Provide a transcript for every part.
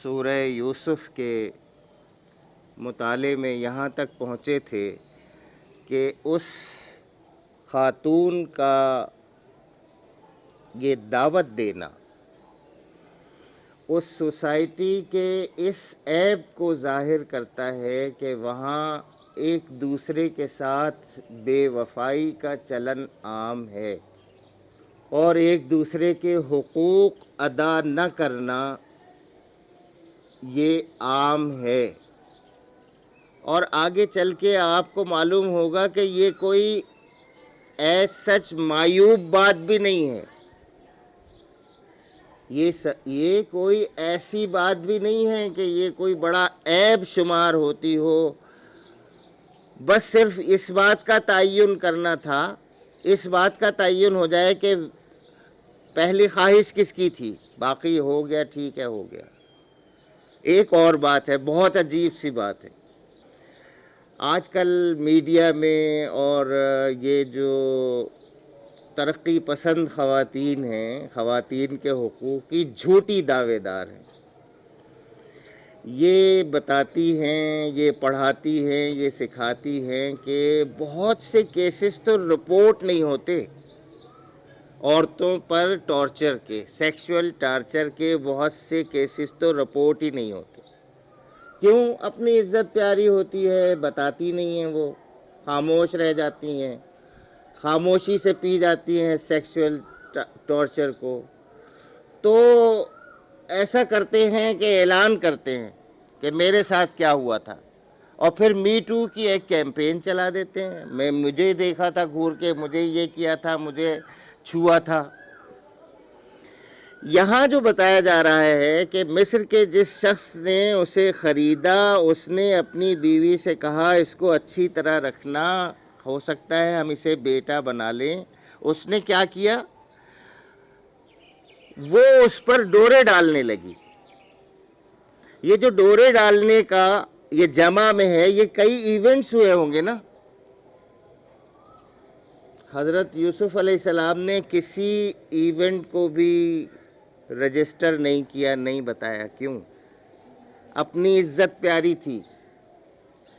سورہ یوسف کے مطالعے میں یہاں تک پہنچے تھے کہ اس خاتون کا یہ دعوت دینا اس سوسائٹی کے اس عیب کو ظاہر کرتا ہے کہ وہاں ایک دوسرے کے ساتھ بے وفائی کا چلن عام ہے اور ایک دوسرے کے حقوق ادا نہ کرنا یہ عام ہے. اور آگے چل کے آپ کو معلوم ہوگا کہ یہ کوئی سچ معیوب بات بھی نہیں ہے. یہ کوئی ایسی بات بھی نہیں ہے کہ یہ کوئی بڑا عیب شمار ہوتی ہو. بس صرف اس بات کا تعین کرنا تھا، اس بات کا تعین ہو جائے کہ پہلی خواہش کس کی تھی، باقی ہو گیا، ٹھیک ہے، ہو گیا. ایک اور بات ہے، بہت عجیب سی بات ہے. آج کل میڈیا میں اور یہ جو ترقی پسند خواتین ہیں، خواتین کے حقوق کی جھوٹی دعوے دار ہیں. یہ بتاتی ہیں، یہ پڑھاتی ہیں، یہ سکھاتی ہیں کہ بہت سے کیسز تو رپورٹ نہیں ہوتے عورتوں پر ٹارچر کے، سیکشول ٹارچر کے بہت سے کیسز تو رپورٹ ہی نہیں ہوتے. کیوں؟ اپنی عزت پیاری ہوتی ہے، بتاتی نہیں ہیں، وہ خاموش رہ جاتی ہیں، خاموشی سے پی جاتی ہیں سیکشول ٹارچر کو. تو ایسا کرتے ہیں کہ اعلان کرتے ہیں کہ میرے ساتھ کیا ہوا تھا، اور پھر می ٹو کی ایک کیمپین چلا دیتے ہیں. مجھے دیکھا تھا گھور کے، مجھے یہ کیا تھا، مجھے چھوا تھا. یہاں جو بتایا جا رہا ہے کہ مصر کے جس شخص نے اسے خریدا، اس نے اپنی بیوی سے کہا اس کو اچھی طرح رکھنا، ہو سکتا ہے ہم اسے بیٹا بنا لیں. اس نے کیا کیا؟ وہ اس پر ڈورے ڈالنے لگی. یہ جو ڈورے ڈالنے کا یہ جمع میں ہے، یہ کئی ایونٹس ہوئے ہوں گے نا. حضرت یوسف علیہ السلام نے کسی ایونٹ کو بھی رجسٹر نہیں کیا، نہیں بتایا. کیوں؟ اپنی عزت پیاری تھی.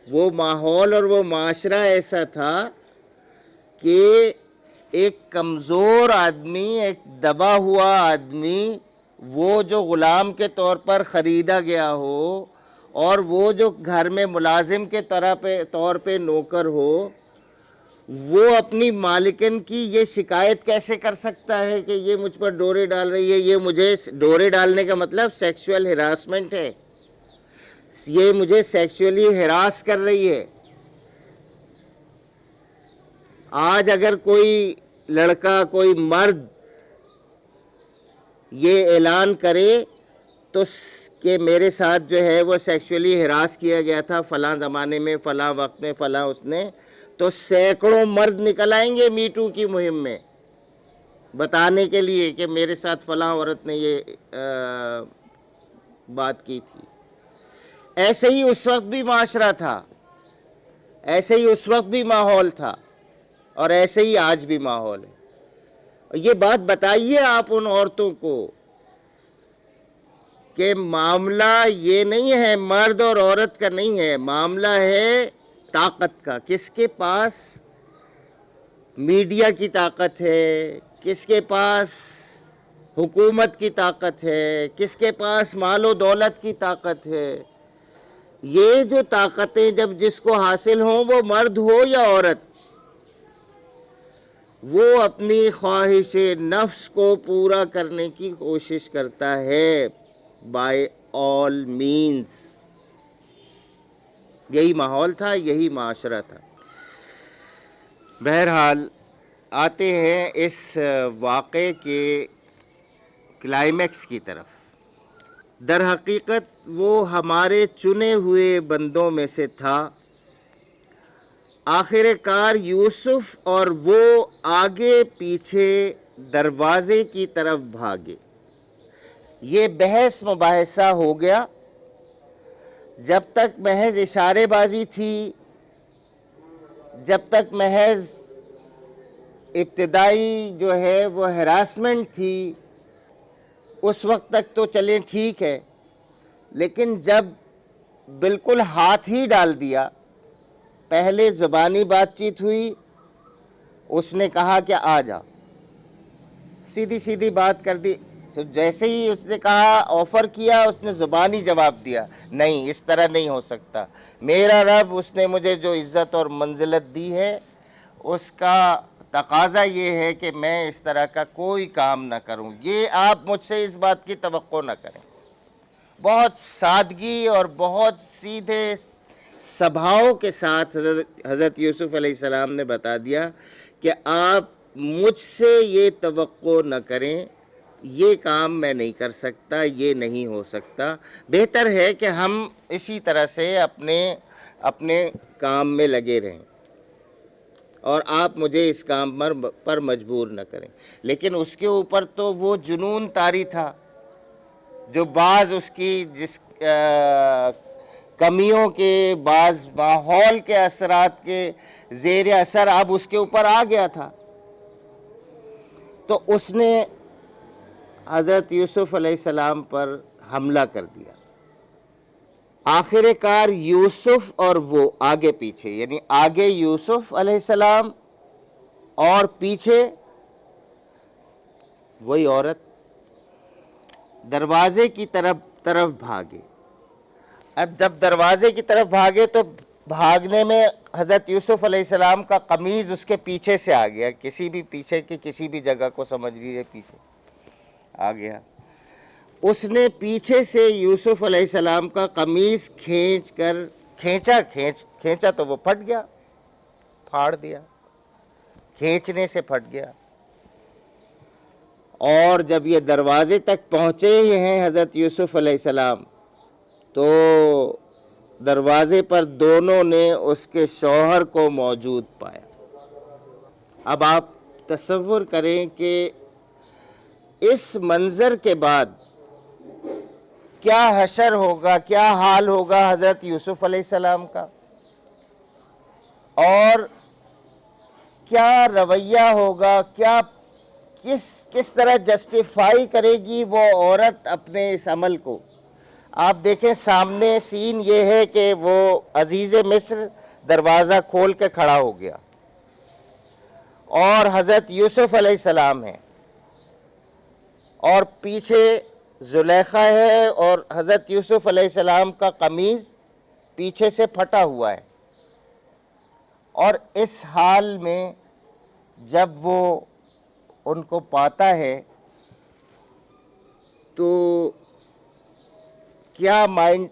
وہ ماحول اور وہ معاشرہ ایسا تھا کہ ایک کمزور آدمی، ایک دبا ہوا آدمی، وہ جو غلام کے طور پر خریدا گیا ہو، اور وہ جو گھر میں ملازم کے طور پہ نوکر ہو، وہ اپنی مالکن کی یہ شکایت کیسے کر سکتا ہے کہ یہ مجھ پر ڈورے ڈال رہی ہے؟ یہ مجھے ڈورے ڈالنے کا مطلب سیکشول ہراسمنٹ ہے، یہ مجھے سیکشولی ہراس کر رہی ہے. آج اگر کوئی لڑکا، کوئی مرد یہ اعلان کرے تو کہ میرے ساتھ جو ہے وہ سیکشولی ہراس کیا گیا تھا فلاں زمانے میں، فلاں وقت میں، فلاں اس نے، تو سینکڑوں مرد نکل آئیں گے می ٹو کی مہم میں بتانے کے لیے کہ میرے ساتھ فلاں عورت نے یہ بات کی تھی. ایسے ہی اس وقت بھی معاشرہ تھا، ایسے ہی اس وقت بھی ماحول تھا، اور ایسے ہی آج بھی ماحول ہے. یہ بات بتائیے آپ ان عورتوں کو کہ معاملہ یہ نہیں ہے مرد اور عورت کا، نہیں ہے معاملہ، ہے طاقت کا. کس کے پاس میڈیا کی طاقت ہے، کس کے پاس حکومت کی طاقت ہے، کس کے پاس مال و دولت کی طاقت ہے. یہ جو طاقتیں جب جس کو حاصل ہوں، وہ مرد ہو یا عورت، وہ اپنی خواہش نفس کو پورا کرنے کی کوشش کرتا ہے بائی آل مینز. یہی ماحول تھا، یہی معاشرہ تھا. بہرحال آتے ہیں اس واقعے کے کلائمیکس کی طرف. در حقیقت وہ ہمارے چنے ہوئے بندوں میں سے تھا. آخر کار یوسف اور وہ آگے پیچھے دروازے کی طرف بھاگے. یہ بحث مباحثہ ہو گیا. جب تک محض اشارے بازی تھی، جب تک محض ابتدائی جو ہے وہ ہراسمنٹ تھی، اس وقت تک تو چلیں ٹھیک ہے. لیکن جب بالکل ہاتھ ہی ڈال دیا، پہلے زبانی بات چیت ہوئی، اس نے کہا کہ آ جا، سیدھی سیدھی بات کر دی. جیسے ہی اس نے کہا، آفر کیا، اس نے زبانی جواب دیا، نہیں اس طرح نہیں ہو سکتا، میرا رب اس نے مجھے جو عزت اور منزلت دی ہے اس کا تقاضا یہ ہے کہ میں اس طرح کا کوئی کام نہ کروں، یہ آپ مجھ سے اس بات کی توقع نہ کریں. بہت سادگی اور بہت سیدھے سبھاؤں کے ساتھ حضرت یوسف علیہ السلام نے بتا دیا کہ آپ مجھ سے یہ توقع نہ کریں، یہ کام میں نہیں کر سکتا، یہ نہیں ہو سکتا، بہتر ہے کہ ہم اسی طرح سے اپنے کام میں لگے رہیں اور آپ مجھے اس کام پر مجبور نہ کریں. لیکن اس کے اوپر تو وہ جنون طاری تھا جو بعض اس کی جس کمیوں کے، بعض ماحول کے اثرات کے زیر اثر اب اس کے اوپر آ گیا تھا. تو اس نے حضرت یوسف علیہ السلام پر حملہ کر دیا. آخر کار یوسف اور وہ آگے پیچھے، یعنی آگے یوسف علیہ السلام اور پیچھے وہی عورت دروازے کی طرف بھاگے. اب جب دروازے کی طرف بھاگے تو بھاگنے میں حضرت یوسف علیہ السلام کا قمیض اس کے پیچھے سے آ گیا، کسی بھی پیچھے کی کسی بھی جگہ کو سمجھ لیجیے پیچھے آ گیا. اس نے پیچھے سے یوسف علیہ السلام کا قمیض کھینچا تو وہ پھٹ گیا، پھاڑ دیا، کھینچنے سے پھٹ گیا. اور جب یہ دروازے تک پہنچے ہی ہیں حضرت یوسف علیہ السلام، تو دروازے پر دونوں نے اس کے شوہر کو موجود پایا. اب آپ تصور کریں کہ اس منظر کے بعد کیا حشر ہوگا، کیا حال ہوگا حضرت یوسف علیہ السلام کا، اور کیا رویہ ہوگا، کس طرح جسٹیفائی کرے گی وہ عورت اپنے اس عمل کو. آپ دیکھیں سامنے سین یہ ہے کہ وہ عزیز مصر دروازہ کھول کے کھڑا ہو گیا اور حضرت یوسف علیہ السلام ہیں، اور پیچھے زلیخا ہے، اور حضرت یوسف علیہ السلام کا قمیض پیچھے سے پھٹا ہوا ہے. اور اس حال میں جب وہ ان کو پاتا ہے تو کیا مائنڈ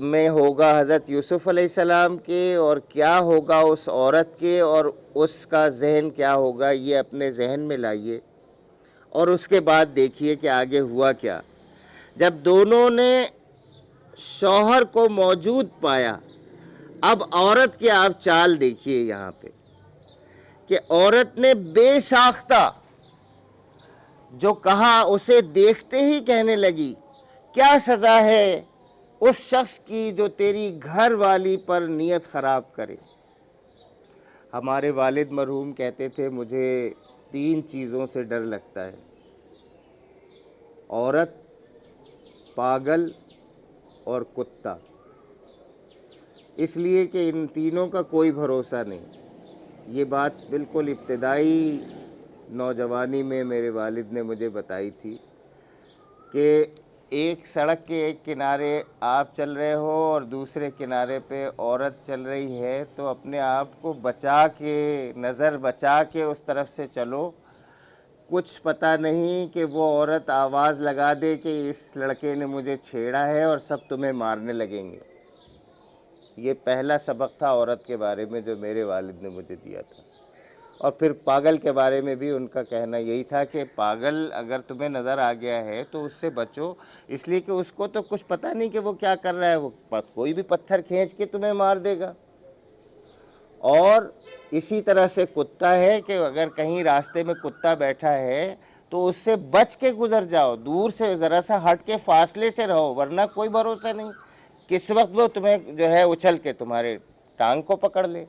میں ہوگا حضرت یوسف علیہ السلام کے، اور کیا ہوگا اس عورت کے، اور اس کا ذہن کیا ہوگا، یہ اپنے ذہن میں لائیے اور اس کے بعد دیکھیے کہ آگے ہوا کیا. جب دونوں نے شوہر کو موجود پایا، اب عورت کی آپ چال دیکھیے یہاں پہ کہ عورت نے بے ساختہ جو کہا اسے دیکھتے ہی کہنے لگی، کیا سزا ہے اس شخص کی جو تیری گھر والی پر نیت خراب کرے. ہمارے والد مرحوم کہتے تھے مجھے 3 چیزوں سے ڈر لگتا ہے: عورت، پاگل اور کتا. اس لیے کہ ان تینوں کا کوئی بھروسہ نہیں. یہ بات بالکل ابتدائی نوجوانی میں میرے والد نے مجھے بتائی تھی کہ ایک سڑک کے ایک کنارے آپ چل رہے ہو اور دوسرے کنارے پہ عورت چل رہی ہے تو اپنے آپ کو بچا کے، نظر بچا کے اس طرف سے چلو. کچھ پتہ نہیں کہ وہ عورت آواز لگا دے کہ اس لڑکے نے مجھے چھیڑا ہے اور سب تمہیں مارنے لگیں گے. یہ پہلا سبق تھا عورت کے بارے میں جو میرے والد نے مجھے دیا تھا. اور پھر پاگل کے بارے میں بھی ان کا کہنا یہی تھا کہ پاگل اگر تمہیں نظر آ گیا ہے تو اس سے بچو، اس لیے کہ اس کو تو کچھ پتہ نہیں کہ وہ کیا کر رہا ہے، وہ کوئی بھی پتھر کھینچ کے تمہیں مار دے گا. اور اسی طرح سے کتا ہے کہ اگر کہیں راستے میں کتا بیٹھا ہے تو اس سے بچ کے گزر جاؤ، دور سے ذرا سا ہٹ کے فاصلے سے رہو، ورنہ کوئی بھروسہ نہیں کس وقت وہ تمہیں جو ہے اچھل کے تمہارے ٹانگ کو پکڑ لے.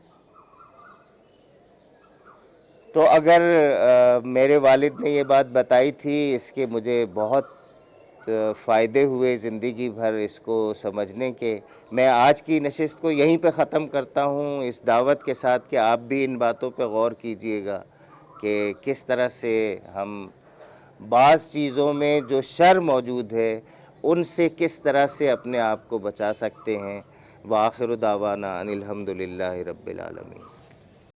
تو اگر میرے والد نے یہ بات بتائی تھی، اس کے مجھے بہت فائدے ہوئے زندگی بھر اس کو سمجھنے کے. میں آج کی نشست کو یہیں پہ ختم کرتا ہوں اس دعوت کے ساتھ کہ آپ بھی ان باتوں پہ غور کیجئے گا کہ کس طرح سے ہم بعض چیزوں میں جو شر موجود ہے ان سے کس طرح سے اپنے آپ کو بچا سکتے ہیں. وآخر دعوانا ان الحمد للہ رب العالمین.